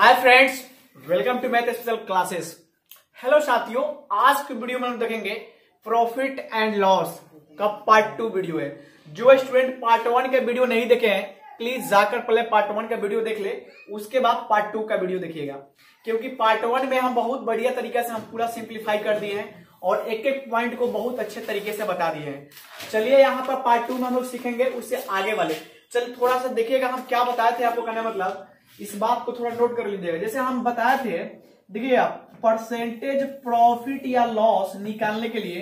Hi friends, welcome to math special classes. Hello साथियों, आज की वीडियो में हम देखेंगे प्रॉफिट एंड लॉस का पार्ट 2 वीडियो है। जो स्टूडेंट पार्ट 1 का वीडियो नहीं देखे हैं प्लीज जाकर पहले पार्ट 1 का वीडियो देख ले, उसके बाद पार्ट 2 का वीडियो देखिएगा, क्योंकि पार्ट 1 में हम बहुत बढ़िया तरीके से हम पूरा सिंप्लीफाई कर दिए हैं और एक एक पॉइंट को बहुत अच्छे तरीके से बता दिए हैं। चलिए यहाँ पर पार्ट 2 में हम लोग सीखेंगे उससे आगे वाले। चलिए थोड़ा सा देखिएगा हम क्या बताए थे आपको, कहने मतलब इस बात को थोड़ा नोट कर लीजिएगा। जैसे हम बताए थे, देखिए आप परसेंटेज प्रॉफिट या लॉस निकालने के लिए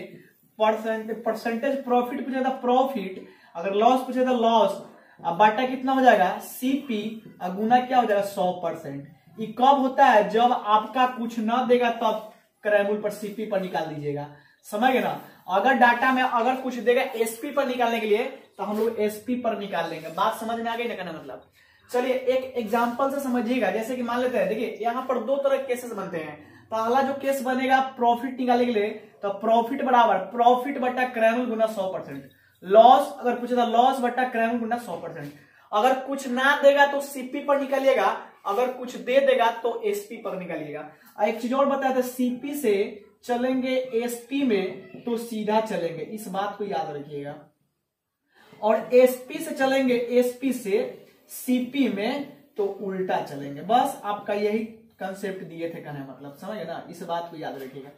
परसेंटेज प्रॉफिट पूछा था प्रॉफिट, अगर लॉस पूछा था लॉस, अब बाटा कितना हो जाएगा सीपी, गुना क्या हो जाएगा 100%। ये कब होता है? जब आपका कुछ ना देगा तब क्रैमूल पर सीपी पर निकाल दीजिएगा, समझ गए ना। अगर डाटा में अगर कुछ देगा एसपी पर निकालने के लिए तो हम लोग एसपी पर निकाल लेंगे। बात समझ में आ गई ना, कहना मतलब। चलिए एक एग्जांपल से समझिएगा। जैसे कि मान लेते हैं, देखिए यहाँ पर दो तरह के केसेस बनते हैं। पहला जो केस बनेगा प्रॉफिट निकालने के लिए, तो प्रॉफिट बराबर प्रॉफिट बटा क्रैमूल गुना 100%। लॉस अगर पूछे तो लॉस बटा क्रैमूल गुना 100%। अगर कुछ ना देगा तो सीपी पर निकालिएगा, अगर कुछ दे देगा तो एसपी पर निकालिएगा। एक चीज और बताया था, सीपी से चलेंगे एसपी में तो सीधा चलेंगे, इस बात को याद रखिएगा। और एसपी से चलेंगे एसपी से सीपी में तो उल्टा चलेंगे। बस आपका यही कंसेप्ट दिए थे, कहने मतलब समझ गए ना, इस बात को याद रखिएगा।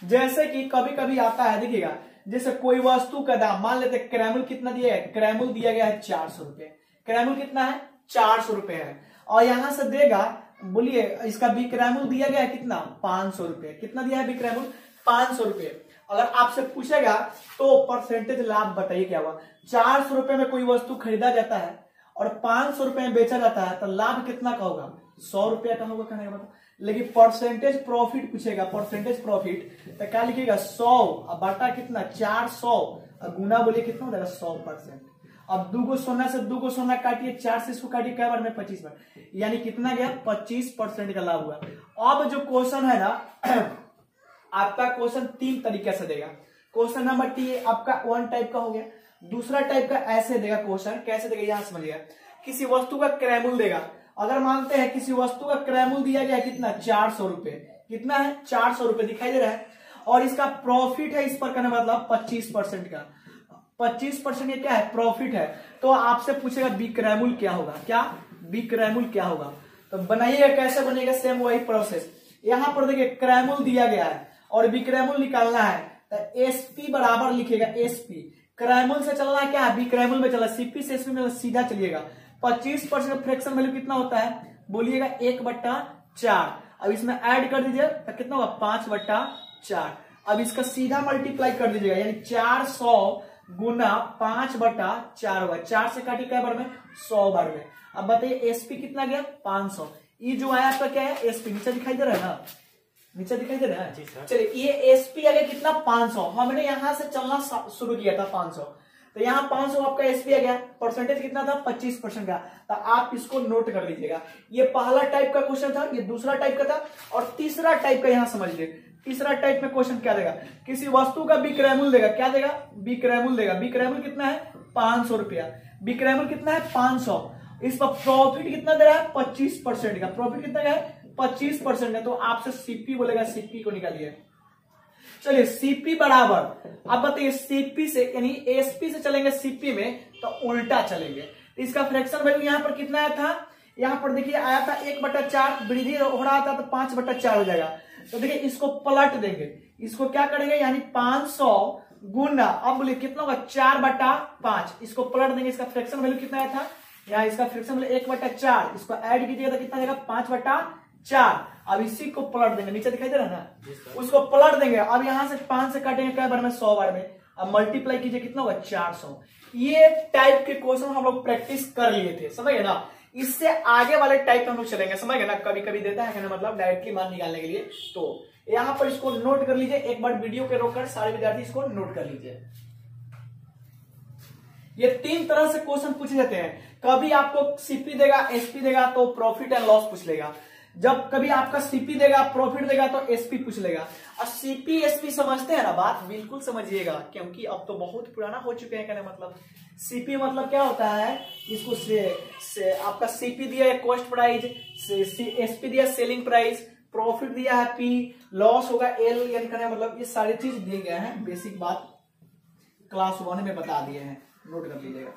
जैसे कि कभी कभी आता है, देखिएगा जैसे कोई वस्तु का दाम, मान लेते क्रैमूल कितना दिया है, क्रैमूल दिया गया है 400 रुपए। क्रैमूल कितना है? 400 रुपए है। और यहां से देगा, बोलिए इसका बी क्रैमूल दिया गया है कितना? 500 रुपए। कितना दिया है बी क्रैमूल? 500 रुपए। अगर आपसे पूछेगा तो परसेंटेज लाभ बताइए क्या हुआ। 400 रुपए में कोई वस्तु खरीदा जाता है और 500 रुपए में बेचा जाता है, तो लाभ कितना का होगा? 100 रुपया का होगा, कहने का मतलब। लेकिन परसेंटेज प्रॉफिट पूछेगा, परसेंटेज प्रॉफिट, तो क्या लिखिएगा 100 और बटा कितना 400 और गुना बोलिए कितना हो जाएगा 100%। अब 2 सोना से 2 सोना काटिए, 4 से इसको काटिए, क्या बार में 25 बार, यानी कितना गया 25% का लाभ हुआ। अब जो क्वेश्चन है ना आपका क्वेश्चन 3 तरीके से देगा। क्वेश्चन नंबर टी आपका 1 टाइप का हो गया। दूसरा टाइप का ऐसे देगा क्वेश्चन, कैसे देगा यहां समझिएगा। किसी वस्तु का क्रैमूल देगा, अगर मानते हैं किसी वस्तु का क्रैमूल दिया गया है कितना 400 रुपए, कितना है 400 रुपए दिखाई दे रहा है, और इसका प्रॉफिट है इस पर करने मतलब 25% का। 25% ये क्या है? प्रॉफिट है। तो आपसे पूछेगा बी क्रैमूल क्या होगा, क्या बी क्रैमूल क्या होगा। तो बनाइएगा, कैसे बनेगा, सेम वही प्रोसेस। यहां पर देखिए क्रैमूल दिया गया है और बी क्रैमूल निकालना है, तो एसपी बराबर लिखेगा एसपी। क्रैमूल से चलना है क्या? बी क्रैमूल में चला, सीपी से एसपी में सीधा चलिएगा। 25% फ्रैक्शन वैल्यू कितना होता है बोलिएगा 1/4। अब इसमें ऐड कर दीजिए तो कितना होगा 5/4। अब इसका सीधा मल्टीप्लाई कर दीजिएगा, यानी 400 गुना 5/4 होगा। 4 से काटिए क्या बार में 100 बार में। अब बताइए एसपी कितना गया 500। ये जो आया आपका क्या है एसपी, नीचे दिखाई दे रहा है ना, नीचे दिखाई दे रहा है। चलिए ये एसपी आ गया कितना 500। हमने यहां से चलना शुरू किया था 500, तो यहाँ 500 आपका एसपी आ गया। परसेंटेज कितना था 25% का, तो आप इसको नोट कर लीजिएगा। ये पहला टाइप का क्वेश्चन था, ये दूसरा टाइप का था, और तीसरा टाइप का यहाँ समझ लीजिए। तीसरा टाइप में क्वेश्चन क्या देगा, किसी वस्तु का बी क्रैमूल देगा, क्या देगा बी क्रैमूल देगा। बी क्रैमूल कितना है 500 रुपया, बी क्रैमूल कितना है 500। इस पर प्रॉफिट कितना दे रहा है 25% का। प्रॉफिट कितना है 25% है, तो आपसे सीपी बोलेगा, सीपी को निकालिए। चलिए सीपी बराबर, अब बताइए सीपी से यानी एसपी से चलेंगे सीपी में तो उल्टा चलेंगे। इसका फ्रैक्शन वैल्यू यहाँ पर कितना आया था, यहाँ पर देखिए आया था 1/4, वृद्धि हो रहा था तो 5/4 हो जाएगा। तो देखिए इसको पलट देंगे, इसको क्या करेंगे यानी 500 गुना, अब बोलिए कितना होगा 4/5, इसको पलट देंगे। इसका फ्रैक्शन वैल्यू कितना आया था, यहाँ इसका फ्रैक्शन वैल्यू 1/4, इसको ऐड कीजिएगा तो कितना आएगा 5/4। अब इसी को पलट देंगे, नीचे दिखाई दे रहा है ना, उसको पलट देंगे। अब यहां से 5 से काटेंगे क्या बार में 100 बार में। अब मल्टीप्लाई कीजिए कितना होगा 400। ये टाइप के क्वेश्चन हम लोग प्रैक्टिस कर लिए थे, समझ गए ना। इससे आगे वाले टाइप हम लोग चलेंगे, समझ गए ना। कभी कभी देता है मतलब डायरेक्टली मान निकालने के लिए, तो यहाँ पर इसको नोट कर लीजिए। एक बार वीडियो के रोककर सारे विद्यार्थी इसको नोट कर लीजिए। ये 3 तरह से क्वेश्चन पूछे जाते हैं। कभी आपको सीपी देगा, एसपी देगा तो प्रॉफिट एंड लॉस पूछ लेगा। जब कभी आपका सीपी देगा, प्रॉफिट देगा तो एसपी पूछ लेगा। और सीपी एसपी समझते हैं ना बात, बिल्कुल समझिएगा, क्योंकि अब तो बहुत पुराना हो चुके हैं। कहने मतलब सीपी मतलब क्या होता है, इसको से आपका सीपी दिया है कॉस्ट प्राइस, एसपी दिया सेलिंग प्राइस, प्रॉफिट दिया है पी, लॉस होगा एल, यानी कहने मतलब ये सारी चीज दिए गए हैं। बेसिक बात क्लास 1 में बता दिए हैं, नोट कर लीजिएगा।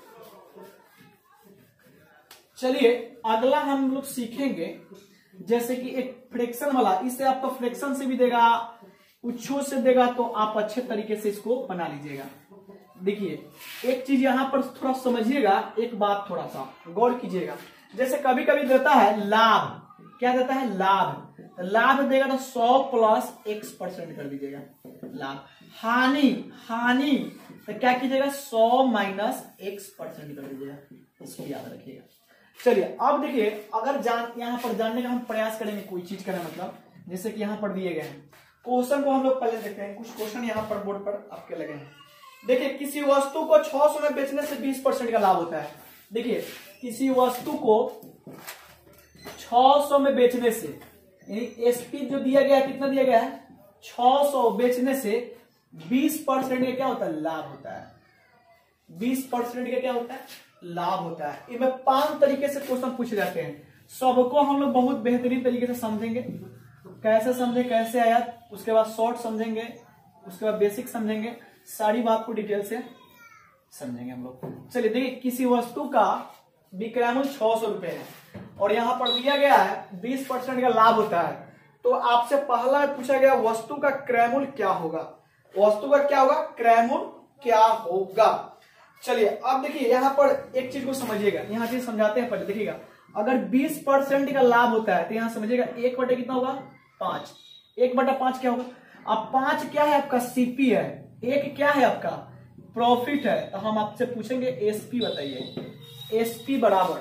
चलिए अगला हम लोग सीखेंगे, जैसे कि एक फ्रैक्शन वाला, इससे आपका फ्रैक्शन से भी देगा, उच्छो से देगा, तो आप अच्छे तरीके से इसको बना लीजिएगा। देखिए एक चीज यहां पर थोड़ा समझिएगा, एक बात थोड़ा सा गौर कीजिएगा। जैसे कभी कभी देता है लाभ, क्या देता है लाभ, लाभ देगा तो 100 प्लस x% कर दीजिएगा लाभ। हानि, हानि तो क्या कीजिएगा 100 माइनस x% कर दीजिएगा, इसको याद रखिएगा। चलिए अब देखिए, अगर यहाँ पर जानने का हम प्रयास करेंगे कोई चीज का मतलब, जैसे कि यहाँ पर दिए गए हैं क्वेश्चन को हम लोग पहले देखते हैं। कुछ क्वेश्चन यहाँ पर बोर्ड पर आपके लगे हैं। देखिए किसी वस्तु को 600 में बेचने से 20% का लाभ होता है। देखिए किसी वस्तु को 600 में बेचने से, यानी एसपी जो दिया गया है, कितना दिया गया है 600, बेचने से 20% का क्या होता है लाभ होता है। 20% का क्या होता है लाभ होता है। इनमें 5 तरीके से क्वेश्चन पूछे जाते हैं, सबको हम लोग बहुत बेहतरीन तरीके से समझेंगे। कैसे समझे, कैसे आया, उसके बाद शॉर्ट समझेंगे, उसके बाद बेसिक समझेंगे, सारी बात को डिटेल से समझेंगे हम लोग। चलिए देखिए, किसी वस्तु का विक्रय मूल्य 600 रुपए है और यहां पर दिया गया है 20% का लाभ होता है, तो आपसे पहला पूछा गया वस्तु का क्रय मूल्य क्या होगा। वस्तु का क्या होगा, क्रय मूल्य क्या होगा। चलिए अब देखिए यहां पर एक चीज को समझिएगा, यहां चीज समझाते हैं पहले। देखिएगा अगर 20% का लाभ होता है तो यहां समझिएगा 1/, कितना होगा 5, 1/5 क्या होगा। अब 5 क्या है आपका सीपी है, 1 क्या है आपका प्रॉफिट है, तो हम आपसे पूछेंगे एसपी बताइए। एसपी बराबर,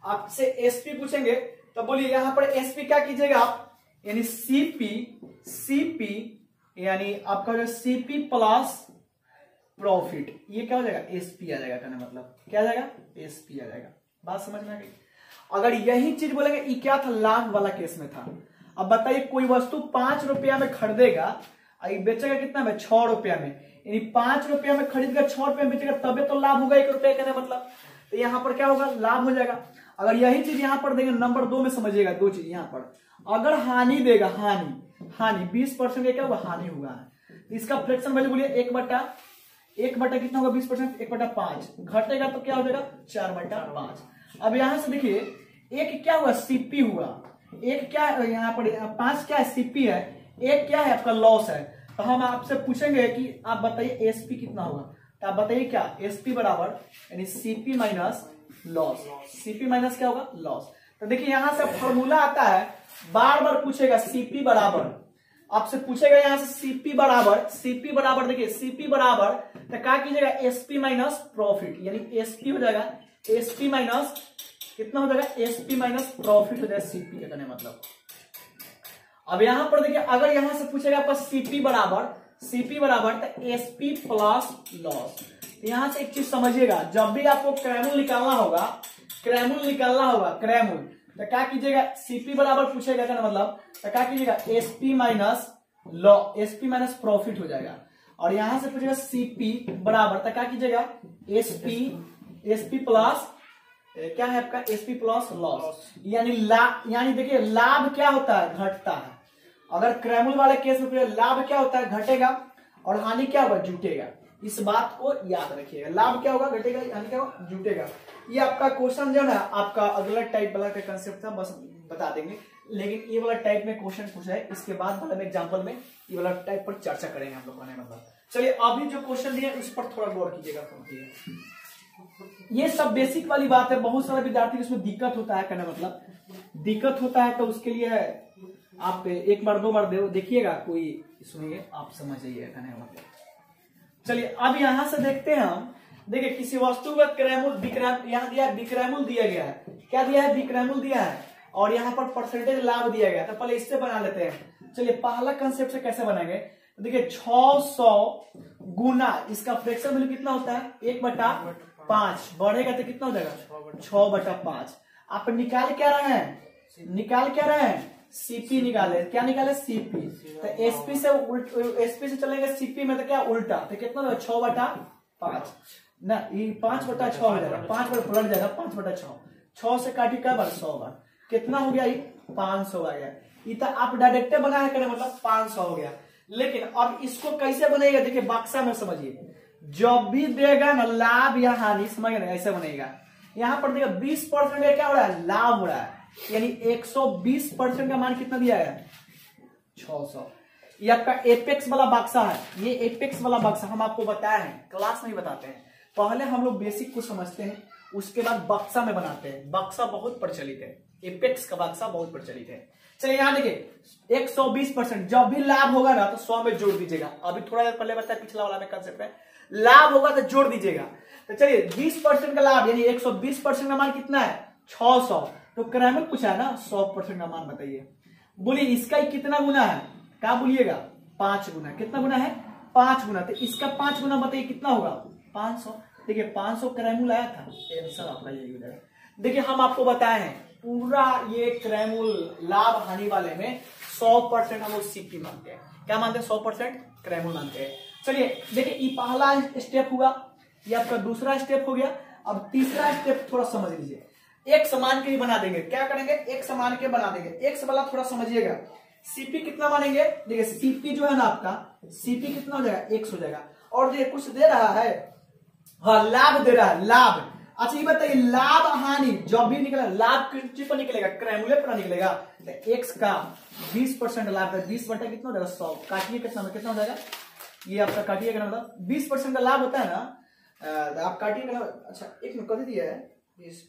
आपसे एसपी पूछेंगे तो बोलिए यहां पर एसपी क्या कीजिएगा आप, यानी सीपी यानी आपका जो सीपी प्लस प्रॉफिट, ये क्या हो जाएगा एसपी आ जाएगा। कहने मतलब क्या आ जाएगा एसपी आ जाएगा। बात समझ में आ गई। अगर यही चीज बोलेंगे, ये क्या था लाभ वाला केस में था। अब बताइए कोई वस्तु 5 रुपया में खरीदेगा और बेचेगा कितना में 6 रुपया में, यानी 5 रुपया में खरीदेगा 6 रुपया में बेचेगा, तबे तो लाभ होगा 1 रुपया। कहने मतलब तो यहाँ पर क्या होगा लाभ हो जाएगा। अगर यही चीज यहाँ पर देंगे नंबर 2 में, समझिएगा 2 चीज यहाँ पर, अगर हानि देगा, हानि 20% क्या होगा हानि हुआ है, तो इसका फ्रैक्शन वैल्यू बोलिए 1/, कितना होगा 20%, 1/5 घटेगा तो क्या हो जाएगा 4/5। अब यहां से देखिए एक क्या हुआ सीपी हुआ, एक क्या है यहाँ पर 5 क्या है सीपी है, एक क्या है आपका लॉस है। तो हम आपसे पूछेंगे कि आप बताइए एसपी कितना होगा, तो आप बताइए क्या एसपी बराबर यानी CP minus loss, CP minus क्या होगा लॉस। तो देखिए यहां से फॉर्मूला आता है, बार बार पूछेगा सीपी बराबर, आपसे पूछेगा यहां से सीपी बराबर देखिए सीपी बराबर तो क्या कीजिएगा एसपी माइनस प्रॉफिट, यानी एसपी हो जाएगा एसपी माइनस कितना हो जाएगा एसपी माइनस प्रॉफिट हो जाएगा सीपी का कहने मतलब। अब यहां पर देखिए अगर यहां से पूछेगा आपका सीपी बराबर तो एसपी प्लस लॉस। यहां से एक चीज समझिएगा, जब भी आपको क्रैमूल निकालना होगा क्रैमूल तो क्या कीजिएगा सीपी बराबर पूछेगा क्या मतलब, तो क्या कीजिएगा एसपी माइनस प्रॉफिट हो जाएगा। और यहां से पूछेगा सीपी बराबर तो क्या कीजिएगा एसपी प्लस क्या है आपका एसपी प्लस लॉस, यानी देखिए लाभ क्या होता है घटता है। अगर क्रैमूल वाले केस में लाभ क्या होता है घटेगा और हानि क्या होगा जुटेगा। इस बात को याद रखिएगा, लाभ क्या होगा घटेगा, हानि क्या होगा जुटेगा। ये आपका क्वेश्चन जो है ना आपका अगला टाइप वाला का कंसेप्ट था, बस बता देंगे। लेकिन ये वाला टाइप में क्वेश्चन पूछा है, इसके बाद वाला एग्जांपल में ये वाला टाइप पर चर्चा करेंगे हम लोग मतलब। चलिए अभी जो क्वेश्चन दिए उस पर थोड़ा गौर कीजिएगा। ये सब बेसिक वाली बात है, बहुत सारे विद्यार्थी इसमें दिक्कत होता है, कहना मतलब दिक्कत होता है, तो उसके लिए आप एक बार 2 बार देखिएगा, कोई सुनिए आप समझ जाइए कहने मतलब। चलिए अब यहां से देखते हैं हम, देखिए किसी वस्तु का यहाँ दिया विक्रयमूल्य दिया गया है, क्या दिया है विक्रयमूल्य दिया है, और यहाँ पर परसेंटेज लाभ दिया गया है। तो पहले इससे बना लेते हैं। चलिए पहला कंसेप्ट से कैसे बनाएंगे, देखिए 600 गुना इसका फ्रैक्शन वैल्यू कितना होता है 1/5, बढ़ेगा तो कितना हो जाएगा 6/5। आप निकाल क्या रहे हैं निकाल क्या रहे हैं, सीपी निकाले, क्या निकाले, सीपी। तो एसपी से चलेंगे सीपी में, तो क्या उल्टा, तो कितना होगा 6/5 ना, ये 5/6 हो जाएगा, 5 बार पलट जाएगा, 5/6, 6 से काटी क्या बार 100 बार, कितना हो गया, ये 500 आ गया। ये तो आप डायरेक्ट बना है करें, मतलब 500 हो गया। लेकिन अब इसको कैसे बनेगा, देखिए बक्सा में समझिए, जब भी देगा ना लाभ या हानि, समझ ना, ऐसे बनेगा। यहां पर देखिए 20% का क्या हो रहा है, लाभ हो रहा है, यानी 120% का मान कितना दिया है, 600। ये आपका एपेक्स वाला बक्सा है, ये एपेक्स वाला बक्सा हम आपको बताया है, क्लास में ही बताते हैं। पहले हम लोग बेसिक को समझते हैं, उसके बाद बक्सा में बनाते हैं। बक्सा बहुत प्रचलित है, एपेक्स का बक्सा बहुत प्रचलित है। चलिए यहां देखिए 120%, जब भी लाभ होगा ना तो 100 में जोड़ दीजिएगा। अभी थोड़ा देर पहले बताया पिछला वाला में कंसेप्ट है, लाभ होगा तो जोड़ दीजिएगा। तो चलिए 20% का लाभ यानी 120% का मान कितना है, 600। तो क्रैमर पूछा है ना 100% का मान बताइए। बोलिए इसका कितना गुना है, क्या बोलिएगा, 5 गुना। कितना गुना है, 5 गुना। तो इसका 5 गुना बताइए कितना होगा, 500। देखिए 500 क्रैमुल आया था, आंसर आपका यही हो जाएगा। देखिए हम आपको बताए हैं पूरा ये क्रैमुल लाभ हानि वाले में 100% हम लोग सीपी मानते हैं। क्या मानते हैं, 100% क्रैमुल मानते हैं। चलिए देखिए ये पहला स्टेप हुआ, ये आपका दूसरा स्टेप हो गया। अब तीसरा स्टेप थोड़ा समझ लीजिए, एक समान के ही बना देंगे। क्या करेंगे, एक समान के बना देंगे। एक्स वाला थोड़ा समझिएगा, सीपी कितना मानेंगे, देखिए सीपी जो है ना आपका, सीपी कितना हो जाएगा, 1 हो जाएगा। और ये कुछ दे रहा है, हाँ लाभ दे रहा है, लाभ। अच्छा ये बताइए लाभ हानि जब भी निकलेगा, लाभ किस पर निकलेगा, क्रैमुलेट पर निकलेगा। तो एक्स का 20% लाभ है, 20 बटा कितना हो जाएगा, 100। काटिए कितना में, कितना हो जाएगा, ये आपका काटिए कितना, मतलब 20% का लाभ होता है ना, आप काटिए कितना। अच्छा एक में कभी दिया है 20,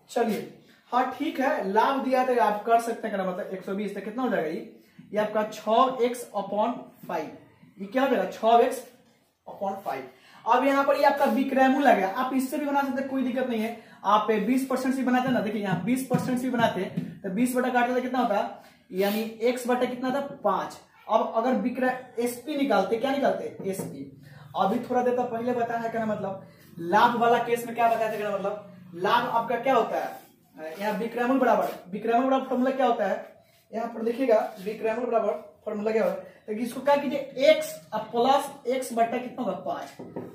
चलिए हाँ ठीक है, लाभ दिया तो आप कर सकते हैं, मतलब 120। तो कितना हो जाएगा, ये आपका 6x/5, ये क्या हो जाएगा 6x/5। अब यहाँ पर ये आपका विक्रैमुल आ गया, आप इससे भी बना सकते हैं, कोई दिक्कत नहीं है। आप 20% से बनाते ना, देखिए यहाँ 20% से बनाते तो 20 बटा काटते तो कितना होता, यानी x बटा कितना था, 5। अब अगर एसपी निकालते, क्या निकालते, एसपी। अभी थोड़ा देर पहले बताया है, क्या मतलब लाभ वाला केस में क्या बताया था, मतलब लाभ आपका क्या होता है, यहाँ विक्रैमुल बराबर फॉर्मूला क्या होता है, यहाँ पर देखिएगा विक्रैमुल बराबर फॉर्मूला क्या होता है। तो इसको क्या कीजिए, x प्लस x बटा कितना होगा, 5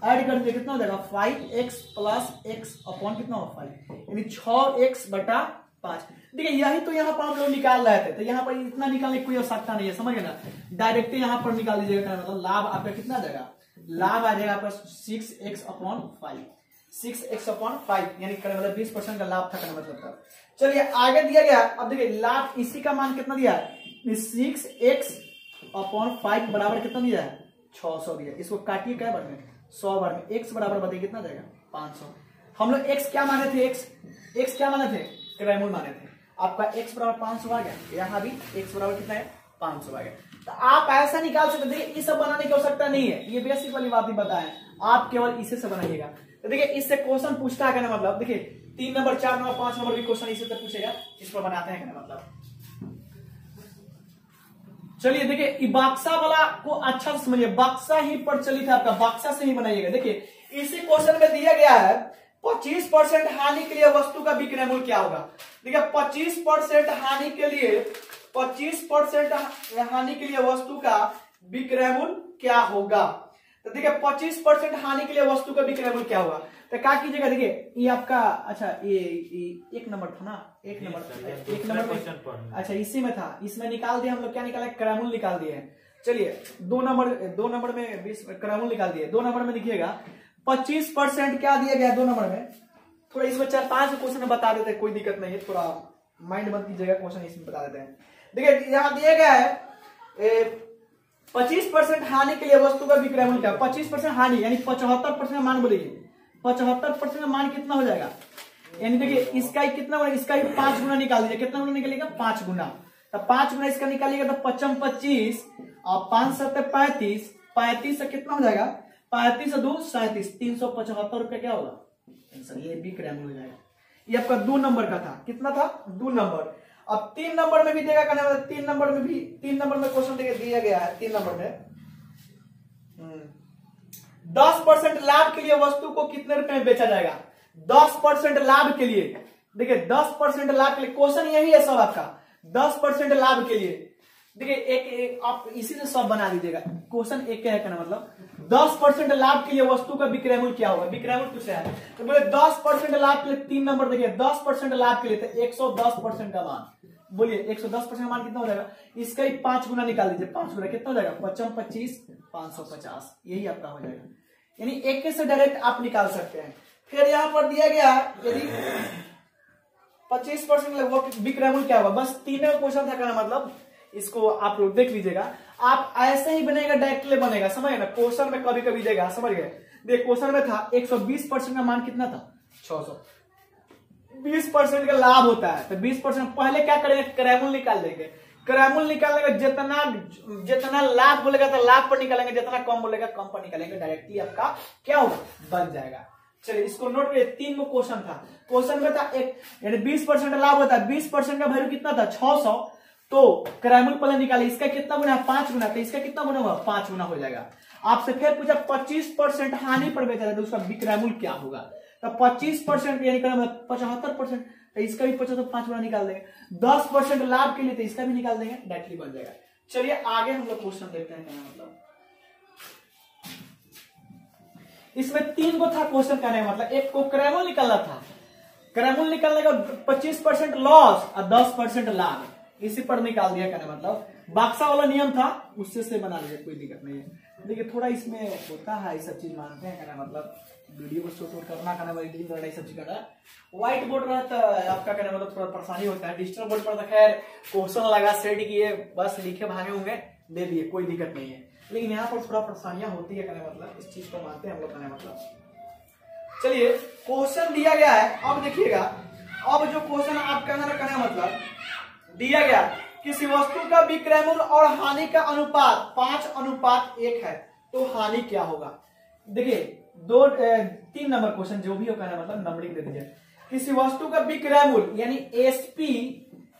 ऐड कर दीजिए, कितना हो जाएगा 5x प्लस x अपॉन कितना होगा 5, यानी 6x/5। देखिए यही तो यहाँ पर हम लोग निकाल रहे थे, तो यहाँ पर इतना निकालने की कोई आवश्यकता नहीं है, समझ गए ना, डायरेक्ट यहाँ पर निकाल दीजिएगा। मतलब लाभ आपका कितना आ जाएगा, लाभ आ जाएगा आपका 6x/5, 6x/5 यानी मतलब 20% का लाभ था, मतलब। चलिए आगे दिया गया, अब देखिए लाभ इसी का मान कितना दिया है, 6x/5 बराबर कितना दिया है, 600 दिया। इसको काटिए क्या बार में, 100 बार में। x बराबर बताइए कितना जाएगा, 500। हम लोग x क्या माने थे, x क्या माने थे, क्रैमुल माने थे। आपका x बराबर 500 आ गया, यहाँ भी x बराबर कितना है, 500 आ गया। तो आप ऐसा निकाल सकते, देखिए ये सब बनाने की आवश्यकता नहीं है, ये बेसिक वाली बात ही बताएं, आप केवल इसे से बनाइएगा। तो देखिए इससे क्वेश्चन पूछता है, मतलब देखिए 3 नंबर 4 नंबर 5 नंबर भी क्वेश्चन इसी से पूछेगा, इस पर बनाते हैं, मतलब। चलिए देखिए बक्सा वाला को अच्छा से समझिए, बक्सा ही प्रचलित है आपका, बक्सा से ही बनाइएगा। देखिए इसी क्वेश्चन में दिया गया है 25% हानि के लिए वस्तु का विक्रयमूल्य क्या होगा। देखिए 25% हानि के लिए, 25% हानि के लिए वस्तु का विक्रयमूल्य क्या होगा। तो देखिए 25% हानि के लिए वस्तु का विक्रयमूल्य क्या होगा, तो क्या कीजिएगा। देखिए ये आपका, अच्छा ये 1 नंबर था ना, 1 नंबर में, अच्छा इसी में था, इसमें निकाल दिया हम लोग, क्या निकाला, क्रयमूल्य निकाल दिए हैं। चलिए 2 नंबर में 20 क्रयमूल्य निकाल दिए। 2 नंबर में देखिएगा 25% क्या दिया गया 2 नंबर में, थोड़ा इसमें 4-5 क्वेश्चन में बता देते हैं, कोई दिक्कत नहीं है, थोड़ा माइंड बंद कीजिएगा, क्वेश्चन इसमें बता देते हैं। देखिए यहाँ दिया गया है 25% हानि के लिए वस्तु का विक्रयमूल्य क्या, 25% हानि यानी 75% मान बोलिए, 75% का मान कितना हो जाएगा, यानी देखिए इसका ही कितना होगा, इसका ही 5 गुना निकाल दीजिए। कितना गुना निकलेगा, 5 गुना। तो 5 गुना इसका निकालिएगा तो 55 25 और 5 7 35, 35 से कितना हो जाएगा, 35 से 2 37, 375 रुपए क्या होगा आंसर, ये विक्रयमूल्य हो जाएगा। ये आपका 2 नंबर का था, कितना था 2 नंबर। अब 3 नंबर में भी देगा, 3 नंबर में भी, 3 नंबर में क्वेश्चन दिया गया है। 3 नंबर में 10% लाभ के लिए वस्तु को कितने रुपए में बेचा जाएगा, 10% लाभ के लिए देखिए 10% लाभ के लिए क्वेश्चन यही है सब आपका, 10% लाभ के लिए। देखिए एक आप इसी से सब बना लीजिएगा, क्वेश्चन एक है कहना मतलब 10% लाभ के लिए वस्तु का विक्रय मूल्य क्या होगा, विक्रय मूल्य कुछ है तो बोले 10% लाभ के लिए 3 नंबर देखिए 10% लाभ के लिए तो 110% का मान, बोलिए 110% का मान कितना हो जाएगा, इसका ही 5 गुना निकाल दीजिए, 5 गुना कितना हो जाएगा 55 25 550, यही आपका हो जाएगा। यानी एक से डायरेक्ट आप निकाल सकते हैं। फिर यहाँ पर दिया गया यदि 25% विक्रय मूल्य क्या होगा, बस 3 क्वेश्चन था कहना मतलब, इसको आप लोग देख लीजिएगा, आप ऐसे ही बनेगा डायरेक्टली बनेगा, समझ ना, क्वेश्चन में कभी कभी देगा, समझ गए। देख क्वेश्चन में था 120% का मान कितना था 600, 20% का लाभ होता है तो 20% पहले क्या करेंगे क्रय मूल्य निकाल लेंगे, क्रय मूल्य निकालने का जितना लाभ बोलेगा तो लाभ पर निकालेंगे, जितना कम बोलेगा कम पर निकालेंगे, डायरेक्टली आपका क्या होगा बन जाएगा। चलिए इसको नोट करिए, 3 गो क्वेश्चन था, क्वेश्चन में था एक यानी 20% लाभ होता है, 20% का वैल्यू कितना था 600, तो क्रय मूल्य पहले निकाले, इसका कितना गुना है 5 गुना, तो इसका कितना गुना होगा 5 गुना हो जाएगा। आपसे फिर पूछा 25% हानि पर बेचा जाए तो उसका विक्रय मूल्य क्या होगा, तो 25% यानी 75%, तो इसका भी 75 5 गुना निकाल देंगे, 10% लाभ के लिए तो इसका भी निकाल देंगे, डायरेक्टली बन जाएगा। चलिए आगे हम लोग क्वेश्चन देखते हैं, मतलब इसमें 3 गो था क्वेश्चन कहने का मतलब, एक को क्रय मूल्य निकालना था, क्रय मूल्य निकालने का 25% लॉस और 10% लाभ, इसी पर निकाल दिया कहने मतलब, बक्सा वाला नियम था उससे से बना लिया, कोई दिक्कत नहीं है। देखिए थोड़ा इसमें होता है, ये सब चीज मानते हैं कहना मतलब, वीडियो को शूट करना कहना एडिटिंग करना, सब चीज करना। व्हाइट बोर्ड रहता है आपका कहना मतलब थोड़ा परेशानी होता है, डिजिटल बोर्ड पर तो खैर क्वेश्चन लगा सेट किए बस लिखे भागे होंगे दे दिए, कोई दिक्कत नहीं है, लेकिन यहाँ पर थोड़ा परेशानियां होती है कहने मतलब, इस चीज को मानते हैं हम लोग कहने मतलब। चलिए क्वेश्चन दिया गया है, अब देखिएगा, अब जो क्वेश्चन आपका कहना मतलब दिया गया, किसी वस्तु का विक्रय मूल्य और हानि का अनुपात 5:1 है तो हानि क्या होगा। देखिए 3 नंबर क्वेश्चन जो भी हो कहना मतलब नंबरिंग दे दीजिए। किसी वस्तु का विक्रय मूल्य यानी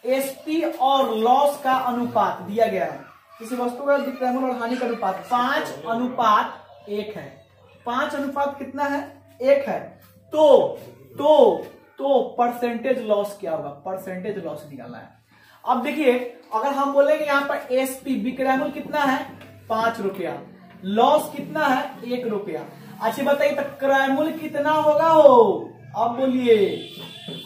एसपी और लॉस का अनुपात दिया गया है, किसी वस्तु का विक्रय मूल्य और हानि का अनुपात 5:1 है, 5 अनुपात कितना है 1 है, तो परसेंटेज लॉस क्या होगा, परसेंटेज लॉस निकालना है। अब देखिए अगर हम बोलेंगे यहाँ पर एसपी विक्रय मूल्य कितना है 5 रुपया, लॉस कितना है 1 रुपया, अच्छा बताइए तो क्रय मूल्य कितना होगा हो, अब बोलिए,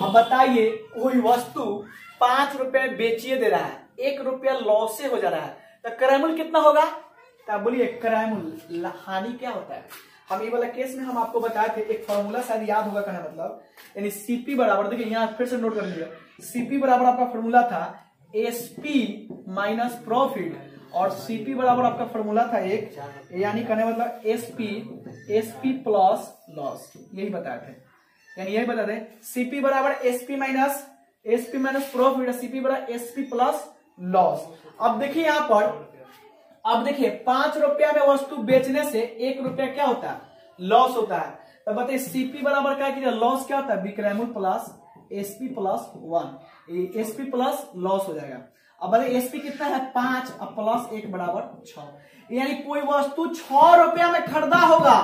अब बताइए कोई वस्तु 5 रुपए में बेचिए दे रहा है, 1 रुपया लॉस से हो जा रहा है, तो क्रय मूल्य कितना होगा, तो बोलिए क्रय मूल्य हानि क्या होता है। हम ये वाला केस में हम आपको बताए थे, एक फॉर्मूला शायद याद होगा कहना मतलब, यानी सीपी बराबर, देखिए यहाँ फिर से नोट कर लीजिए, सीपी बराबर आपका फॉर्मूला था एसपी माइनस प्रॉफिट, और सीपी बराबर आपका फॉर्मूला था एक, यानी कहने मतलब एसपी प्लस लॉस, यही बताए थे, यानी यही बताते हैं सीपी बराबर एसपी माइनस प्रॉफिट, सीपी बराबर एसपी प्लस लॉस। अब देखिए यहाँ पर, अब देखिए 5 रुपया में वस्तु बेचने से 1 रुपया क्या होता है लॉस होता है, तो बताइए सीपी बराबर क्या कीजिए, लॉस क्या होता है विक्रय मूल्य plus SP plus 1, SP plus loss हो जाएगा। अब बताइए एसपी कितना है 5 और प्लस 1 बराबर 6, यानी कोई वस्तु 6 रुपया में खरीदा होगा,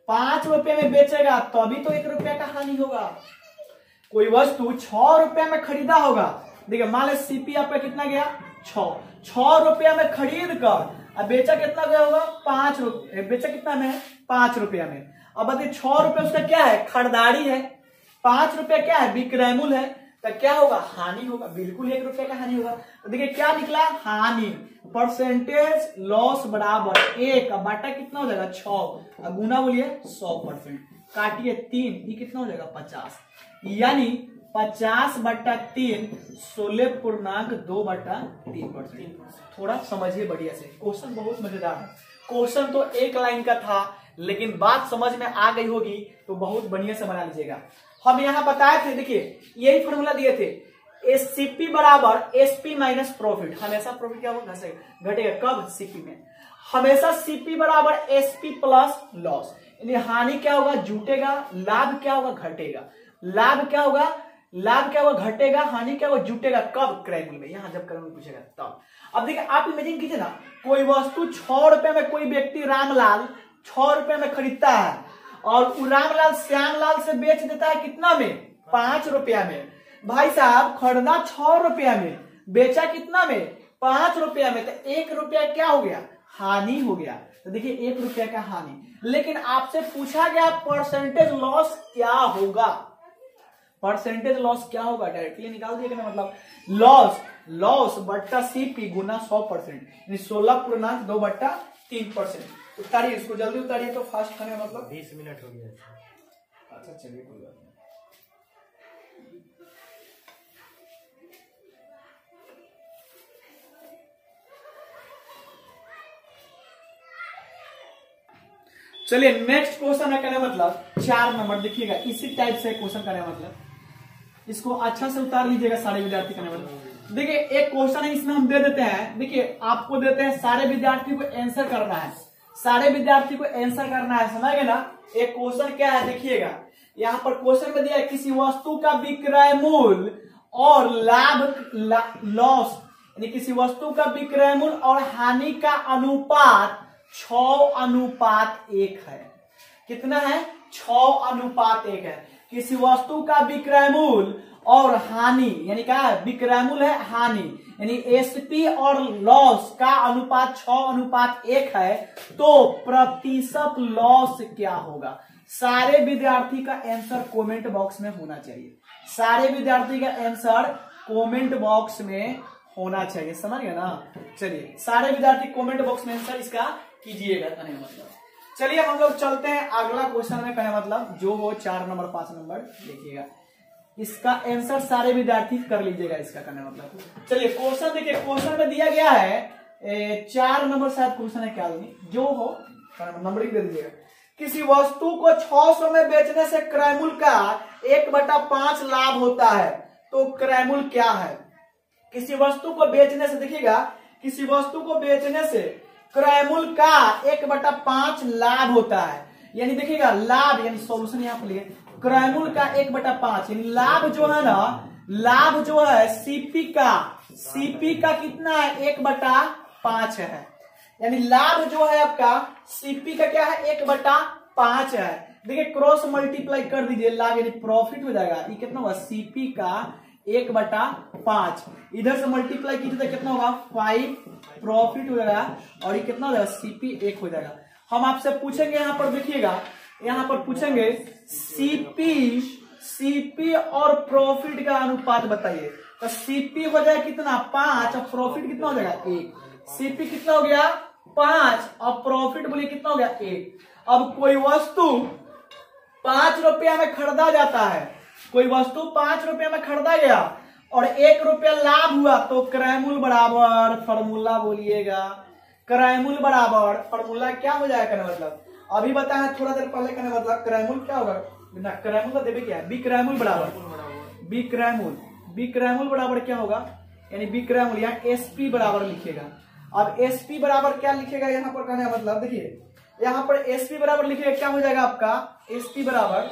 5 रुपये में बेचेगा तभी तो 1 रुपया का हानि होगा। कोई वस्तु 6 रुपया में खरीदा होगा, देखिए मान लो सीपी आपका कितना गया 6 रुपया में खरीद कर अब बेचा कितना गया होगा 5 रुपये, बेचा कितना में है 5 रुपया में। अब बताइए 6 रुपया उसका क्या है खरीदारी है, 5 रुपया क्या है विक्रय मूल्य है, तो क्या होगा हानि होगा, बिल्कुल 1 रुपया का हानि होगा। तो देखिए क्या निकला हानि, परसेंटेज लॉस बराबर 1, अब बाटा कितना हो जाएगा 6, अब गुना बोलिए 100%, काटिए 3, ये कितना हो जाएगा 50, यानी 50/3 16.2/3%। थोड़ा समझिए बढ़िया से, क्वेश्चन बहुत मजेदार है, क्वेश्चन तो एक लाइन का था लेकिन बात समझ में आ गई होगी तो बहुत बढ़िया से बना लीजिएगा। हम यहाँ बताए थे, देखिए यही फॉर्मूला दिए थे, एससीपी बराबर एसपी माइनस प्रॉफिट, हमेशा प्रॉफिट क्या होगा घटेगा, कब सीपी में, हमेशा सीपी बराबर एसपी प्लस लॉस, यानी हानि क्या होगा जुटेगा, लाभ क्या होगा घटेगा, लाभ क्या होगा घटेगा, हानि क्या होगा जुटेगा, कब क्रय मूल्य में, यहाँ जब क्रय मूल्य पूछेगा तब। अब देखिए आप इमेजिन कीजिए ना, कोई वस्तु 6 रुपए में कोई व्यक्ति रामलाल 6 रुपए में खरीदता है और रामलाल श्यामलाल से बेच देता है कितना में 5 रुपया में, भाई साहब खरीदा 6 रुपया में, बेचा कितना में 5 रुपया में, तो 1 रुपया क्या हो गया, हानि हो गया। तो देखिए 1 रुपया का हानि। लेकिन आपसे पूछा गया परसेंटेज लॉस क्या होगा, परसेंटेज लॉस क्या होगा, डायरेक्टली निकाल दिया ना, मतलब लॉस बट्टा सीपी गुना 100%, यानी 16/2/3%। उतारिए इसको, जल्दी उतारिए तो फास्ट करने, मतलब 20 मिनट हो गया। अच्छा चलिए कोई बात नहीं। चलिए नेक्स्ट क्वेश्चन है, कहने मतलब 4 नंबर, देखिएगा इसी टाइप से क्वेश्चन करने मतलब, इसको अच्छा से उतार लीजिएगा सारे विद्यार्थी करने मतलब। देखिए एक क्वेश्चन है, इसमें हम दे देते हैं, देखिए आपको देते हैं सारे विद्यार्थी को आंसर करना है, सारे विद्यार्थी को आंसर करना है, समझ गए ना। एक क्वेश्चन क्या है देखिएगा, यहाँ पर क्वेश्चन में दिया है किसी वस्तु का विक्रय मूल्य और लॉस, यानी किसी वस्तु का विक्रय मूल्य और हानि का अनुपात 6:1 है। कितना है, 6:1 है। किसी वस्तु का विक्रय मूल्य और हानि, यानी क्या है, विक्रय मूल्य है, हानि, यानी एसपी और लॉस का अनुपात 6:1 है, तो प्रतिशत लॉस क्या होगा। सारे विद्यार्थी का आंसर कमेंट बॉक्स में होना चाहिए, सारे विद्यार्थी का आंसर कमेंट बॉक्स में होना चाहिए, समझ गए ना। चलिए सारे विद्यार्थी कमेंट बॉक्स में आंसर इसका कीजिएगा, कहने मतलब। चलिए हम लोग चलते हैं अगला क्वेश्चन में, कहने मतलब जो हो 4 नंबर 5 नंबर, देखिएगा इसका आंसर सारे विद्यार्थी कर लीजिएगा इसका, कहने मतलब। चलिए क्वेश्चन देखिए, क्वेश्चन में दिया गया है 4 नंबर शायद क्वेश्चन है, क्या जो हो नंबरिंग दे दीजिएगा। किसी वस्तु को 600 में बेचने से क्रय मूल्य का 1/5 लाभ होता है, तो क्रय मूल्य क्या है। किसी वस्तु को बेचने से, देखिएगा किसी वस्तु को बेचने से क्रय मूल्य का 1/5 लाभ होता है, यानी देखिएगा लाभ, यानी सॉल्यूशन यहाँ पर लिए क्रय मूल्य का 1/5, यानी लाभ जो है ना, लाभ जो है सीपी का कितना है, 1/5 है, यानी लाभ जो है आपका सीपी का क्या है, 1/5 है। देखिए क्रॉस मल्टीप्लाई कर दीजिए, लाभ यानी प्रॉफिट हो जाएगा, ये कितना होगा, सीपी का 1/5, इधर से मल्टीप्लाई कीजिए तो कितना होगा, 5 प्रॉफिट हो जाएगा, और ये कितना हो जाएगा, सीपी 1 हो जाएगा। हम आपसे पूछेंगे यहाँ पर, देखिएगा यहाँ पर पूछेंगे सीपी और प्रॉफिट का अनुपात बताइए, तो सीपी हो जाएगा कितना, 5, और प्रॉफिट कितना हो जाएगा, 1। सीपी कितना हो गया, 5, और प्रॉफिट बोलिए कितना हो गया, 1। अब कोई वस्तु 5 रुपया में खरीदा जाता है, कोई वस्तु 5 रुपया में खरीदा गया और 1 रुपया लाभ हुआ, तो क्रय मूल्य बराबर, फॉर्मूला बोलिएगा, क्रय मूल्य बराबर फॉर्मूला क्या हो जाएगा, मतलब अभी बताया थोड़ा देर पहले, कहने मतलब क्रय मूल्य क्या होगा, ना क्रय मूल्य देवे क्या है, विक्रय मूल्य बराबर विक्रय मूल्य बराबर क्या होगा, यानी विक्रय मूल्य, यहाँ एसपी बराबर लिखेगा। अब एसपी बराबर क्या लिखेगा यहाँ पर, कहने मतलब देखिए यहाँ पर एसपी बराबर लिखेगा, क्या हो जाएगा आपका, एसपी बराबर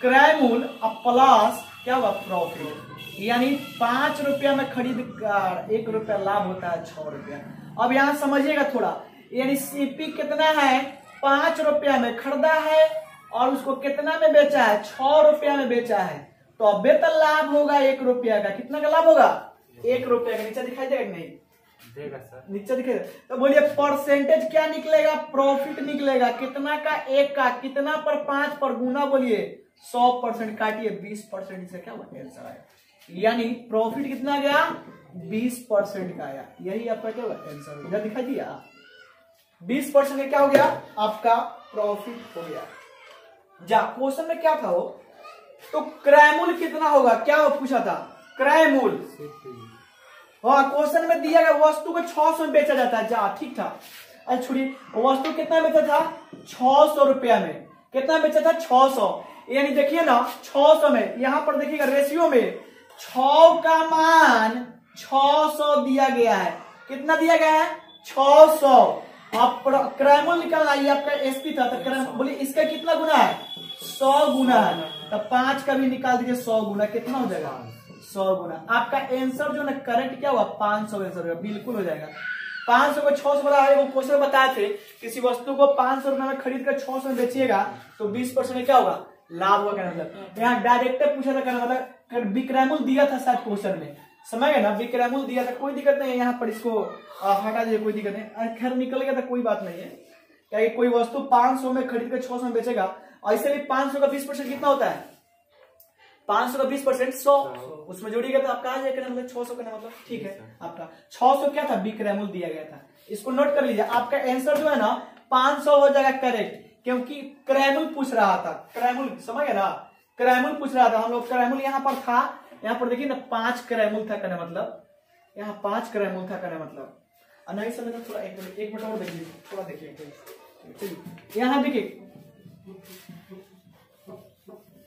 क्रय मूल्य प्लस क्या होगा, प्रॉफिट, यानी 5 रुपया में खरीद कर 1 रुपया लाभ होता है, 6 रुपया। अब यहाँ समझिएगा थोड़ा, यानी सीपी कितना है, 5 रुपया में खरीदा है और उसको कितना में बेचा है, 6 रुपया में बेचा है, तो अब तो लाभ होगा 1 रुपया का, कितना का लाभ होगा, 1 रुपया का। नीचे दिखाई देगा नहीं, देगा सर, नीचे दिखेगा, तो बोलिए परसेंटेज क्या निकलेगा, प्रॉफिट निकलेगा, कितना का, 1 का, कितना पर 5 पर गुना, बोलिए 100% काटिए 20% से क्या होगा, आंसर आएगा, यानी प्रॉफिट कितना गया, 20% का आया, यही आपका क्या होगा, आंसर इधर दिखाई दिया, 20% का क्या हो गया, आपका प्रॉफिट हो गया। जा क्वेश्चन में क्या था वो, तो क्रय मूल्य कितना होगा, क्या पूछा था, क्रय मूल्य, हाँ क्वेश्चन में दिया गया वस्तु को 600 में बेचा जाता है, जा ठीक था। अच्छा छोड़िए, वस्तु कितना बेचा था, 600 रुपया में, कितना बेचा था, 600, यानी देखिए ना 600 में, यहां पर देखिएगा रेशियो में 6 का मान 600 दिया गया है, कितना दिया गया है, 600। आप क्रय मूल्य निकालना, ये आपका एसपी था, तो क्रय बोलिए इसका कितना गुना है, 100 गुना है, तो 5 का भी निकाल दीजिए, 100 गुना कितना हो जाएगा, 100 गुना। आपका आंसर जो ना करेक्ट क्या हुआ, 500 आंसर बिल्कुल हो जाएगा। 500 को 600 वाला वो क्वेश्चन बताए थे, किसी वस्तु को 500 रुपए में खरीद कर 600 में बेचिएगा तो 20% क्या होगा, लाभ होगा, मतलब यहाँ डायरेक्ट पूछा था, मतलब बिक्रैमुल दिया था शायद क्वेश्चन में, समझ गए ना, बिक्रैमुल दिया था, कोई दिक्कत नहीं है, यहाँ पर इसको हटा दीजिए, कोई दिक्कत नहीं, खैर निकल गया था, कोई बात नहीं है। क्या कोई वस्तु 500 में खरीद कर 600 में बेचेगा, ऐसे भी 500 का 20% कितना होता है, 500 का 20% 100, उसमें जोड़िएगा तो आपका आ जाएगा, मतलब 600 का मतलब, ठीक है। आपका 600 क्या था, बिक्रैमुल दिया गया था, इसको नोट कर लीजिए। आपका आंसर जो है ना 500 हो जाएगा करेक्ट, क्योंकि क्रैमुल पूछ रहा था, क्रैमुल समझ गए ना, क्रैमुल पूछ रहा था हम लोग, क्रैमुल यहाँ पर था, यहाँ पर देखिए ना 5 क्रैमुल था, कहने मतलब यहाँ 5 क्रैमुल था, कहने मतलब नहीं समझ, थोड़ा एक मिनट और देखिए, थोड़ा देखिए, यहाँ देखिए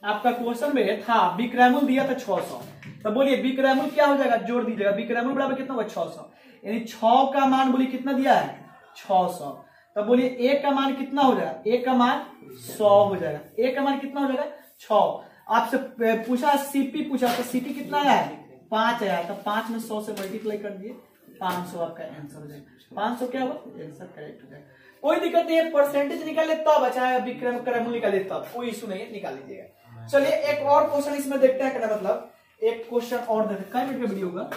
आपका क्वेश्चन में था बिक्रैमुल दिया था 600, तो बोलिए बिक्रैमुल क्या हो जाएगा, जोड़ दीजिएगा, बिक्रैमुल बराबर कितना होगा 600, यानी 6 का मान बोलिए कितना दिया है 600, तो बोलिए ए का मान कितना हो जाएगा, ए का मान 100 हो जाएगा, ए का मान कितना हो जाएगा 6। आपसे पूछा सीपी पूछा, तो सीपी कितना आया है 5 आया, तो 5 में 100 से मल्टीप्लाई कर दिए, 500 आपका आंसर हो जाएगा, 500 क्या होगा आंसर करेक्ट हो जाएगा। कोई दिक्कत नहीं है, परसेंटेज निकाले तब, अच्छा बिक्रैमुल निकाले तब, कोई इशू नहीं है, निकाल लीजिएगा। चलिए एक और क्वेश्चन इसमें देखते हैं, कहना मतलब एक क्वेश्चन और देखते हैं, कितने मिनट का वीडियो होगा,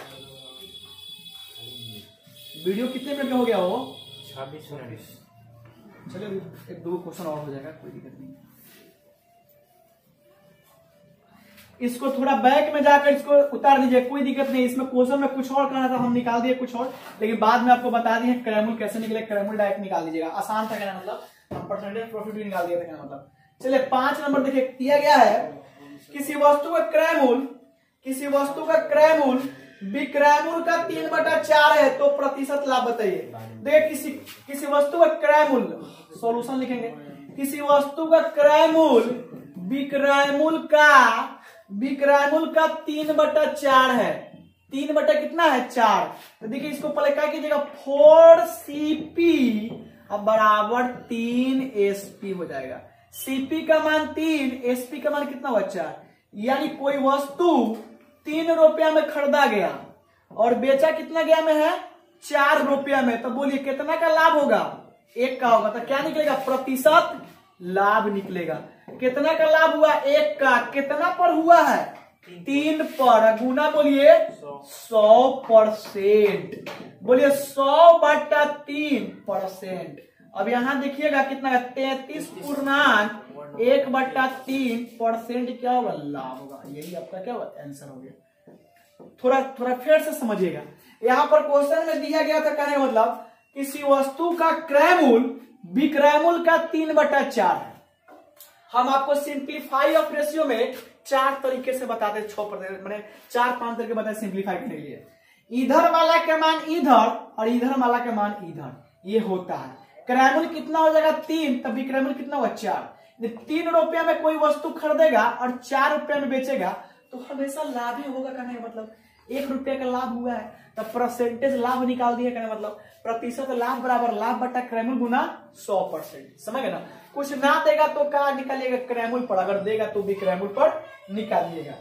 वीडियो कितने मिनट का हो गया हो 26 मिनट। चलिए एक दो क्वेश्चन और हो जाएगा, कोई दिक्कत नहीं। इसको थोड़ा बैक में जाकर इसको उतार दीजिए, कोई दिक्कत नहीं, इसमें क्वेश्चन में कुछ और करना था, हम निकाल दिए कुछ और, लेकिन बाद में आपको बता दिए क्रैमुल कैसे निकले, क्रैमुल डायरेक्ट निकाल दीजिएगा, आसान था, कहना मतलब हम परसेंटेज प्रॉफिट भी निकाल दिया था, कहना मतलब। चलिए 5 नंबर देखिए, दिया गया है किसी वस्तु का क्रैमुल बिक्रैमुल का 3/4 है, तो प्रतिशत लाभ बताइए। देखिए किसी वस्तु का क्रैमुल, सॉल्यूशन लिखेंगे, किसी वस्तु का क्रैमुल बिक्रैमुल का 3/4 है, 3 बटा कितना है 4, तो देखिए इसको पहले क्या कीजिएगा 4Cp बराबर 3Sp हो जाएगा, Cp का मान 3, Sp का मान कितना हुआ 4, यानी कोई वस्तु 3 रुपया में खरीदा गया और बेचा कितना गया में है 4 रुपया में, तो बोलिए कितना का लाभ होगा, 1 का होगा, तो क्या निकलेगा प्रतिशत लाभ निकलेगा। कितना का लाभ हुआ 1 का, कितना पर हुआ है 3 पर, गुना बोलिए 100%, बोलिए 100/3%। अब यहां देखिएगा कितना का 33.1/3% क्या होगा लाभ होगा, यही आपका क्या होगा आंसर हो गया। थोड़ा फिर से समझिएगा, यहां पर क्वेश्चन में दिया गया था, कहने मतलब किसी वस्तु का क्रैमुल बिक्रैमुल का 3/4 है, हम आपको सिंप्लीफाई ऑफ रेशियो में 4 तरीके से बताते, 6% मैंने 4-5 तरीके बताए सिंप्लीफाई करने के लिए, इधर वाला के मान इधर और इधर वाला के मान इधर, ये होता है। क्रैमुल कितना हो जाएगा 3, तब बिक्रैमुल कितना हुआ 4, 3 रुपया में कोई वस्तु खरीदेगा और 4 रुपया में बेचेगा, तो हमेशा लाभ ही होगा, कहने का मतलब 1 रुपया का लाभ हुआ है, तब परसेंटेज लाभ निकाल दिया, कहने मतलब प्रतिशत लाभ बराबर लाभ बटा क्रैमुल गुना 100%, समझ गए ना। कुछ ना देगा तो क्या निकालिएगा क्रैमुल पर, अगर देगा तो भी क्रैमुल पर निकालिएगा।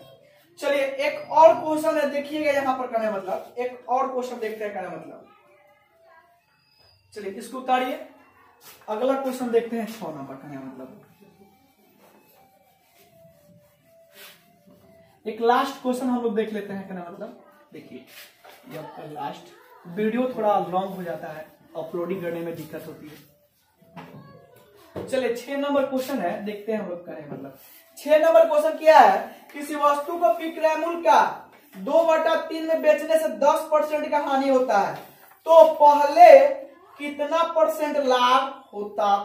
चलिए एक और क्वेश्चन है, देखिएगा यहां पर, कहने मतलब एक और क्वेश्चन देखते हैं, कहने मतलब चलिए इसको उतारिए, अगला क्वेश्चन देखते हैं 6 नंबर, कहने मतलब एक लास्ट क्वेश्चन हम लोग देख लेते हैं, कहने मतलब देखिए ये आपका लास्ट, वीडियो थोड़ा लॉन्ग हो जाता है, अपलोडिंग करने में दिक्कत होती है। चलिए 6 नंबर क्वेश्चन है, देखते हैं हम लोग करें, मतलब 6 नंबर क्वेश्चन क्या है, किसी वस्तु को बिक्रैमुल का 2/3 में बेचने से 10% का हानि होता है, तो पहले कितना परसेंट लाभ होता,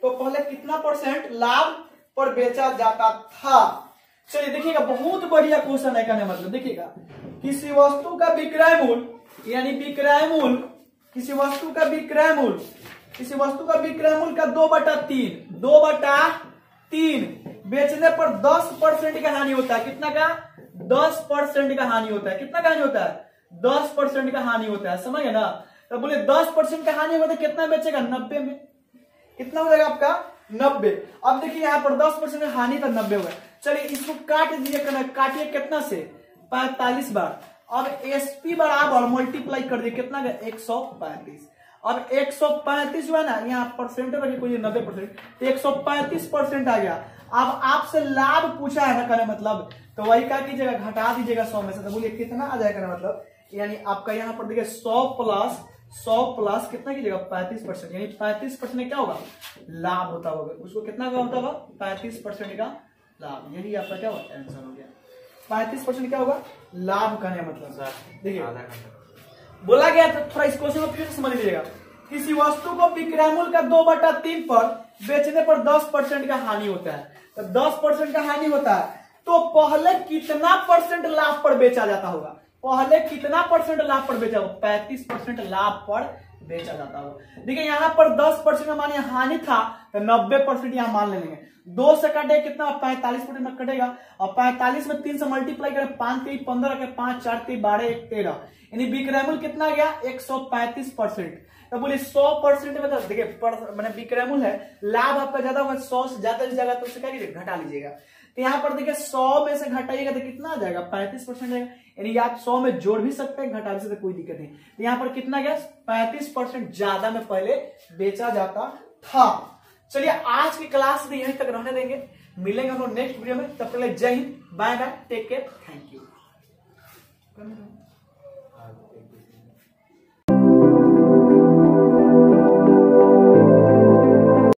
तो पहले कितना परसेंट लाभ पर बेचा जाता था। चलिए देखिएगा बहुत बढ़िया क्वेश्चन है, कहने मतलब देखिएगा किसी वस्तु का बिक्रैमुल, यानी बिक्रैमुल किसी वस्तु का बिक्रैमुल का 2/3 बेचने पर 10% का हानि होता है, कितना का 10% का हानि होता है, कितना का हानि होता है 10% का हानि होता है, समझ गए ना। तो बोले 10% का हानि होता है, कितना बेचेगा 90 में, कितना हो जाएगा आपका 90। अब देखिए यहाँ पर 10% का हानि तो 90 होगा, चलिए इसको काट दीजिए, काटिए कितना से 45 बार, अब एसपी बराबर मल्टीप्लाई कर दिए कितना का 135। अब 135 जो है ना, यहाँ परसेंट रखे कोई 90%, तो 135% आ गया। अब आपसे लाभ पूछा है ना, कहने मतलब तो वही क्या कीजिएगा, घटा दीजिएगा 100 में से, तो बोलिए कितना आ जाएगा ना, मतलब यानी आपका यहाँ पर देखिए 100 प्लस कितना कीजिएगा 35%, यानी 35% क्या होगा, लाभ होता होगा। उसको कितना का होता होगा, 35% का लाभ। यही आपका क्या होगा, आंसर हो गया। 35% क्या होगा, लाभ का मतलब। देखिए बोला गया था, थोड़ा इस क्वेश्चन को फिर से समझ लीजिएगा। किसी वस्तु को विक्रय मूल्य का 2/3 पर बेचने पर 10% का हानि होता है, तो 10% का हानि होता है, तो पहले कितना परसेंट लाभ पर बेचा जाता होगा, पहले कितना परसेंट लाभ पर बेचा होगा, 35% लाभ पर बेचा जाता होगा। देखिए यहाँ पर 10% का मानिए हानि था, तो 90% यहाँ मान लेंगे। 2 से कटे कितना, 45% कटेगा, और 45 में 3 से मल्टीप्लाई करें, 5 3 15 के 5 4 3 12 1 13, यानी विक्रय मूल्य कितना गया 135%। तो बोलिए 100% में, देखिए मैंने विक्रय मूल्य है, लाभ आपका ज्यादा होगा, 100 से ज्यादा जाएगा तो उससे क्या कीजिएगा, घटा लीजिएगा। तो यहाँ पर देखिए 100 में से घटाइएगा तो कितना आ जाएगा, 35% जाएगा, यानी आप 100 में जोड़ भी सकते हैं, घटा भी सकते हैं, कोई दिक्कत नहीं। तो यहाँ पर कितना गया, 35% ज्यादा में पहले बेचा जाता था। चलिए आज की क्लास में यहीं तक रहने देंगे, मिलेंगे हम लोग नेक्स्ट वीडियो में। तब तक जय हिंद, bye bye, take care, thank you.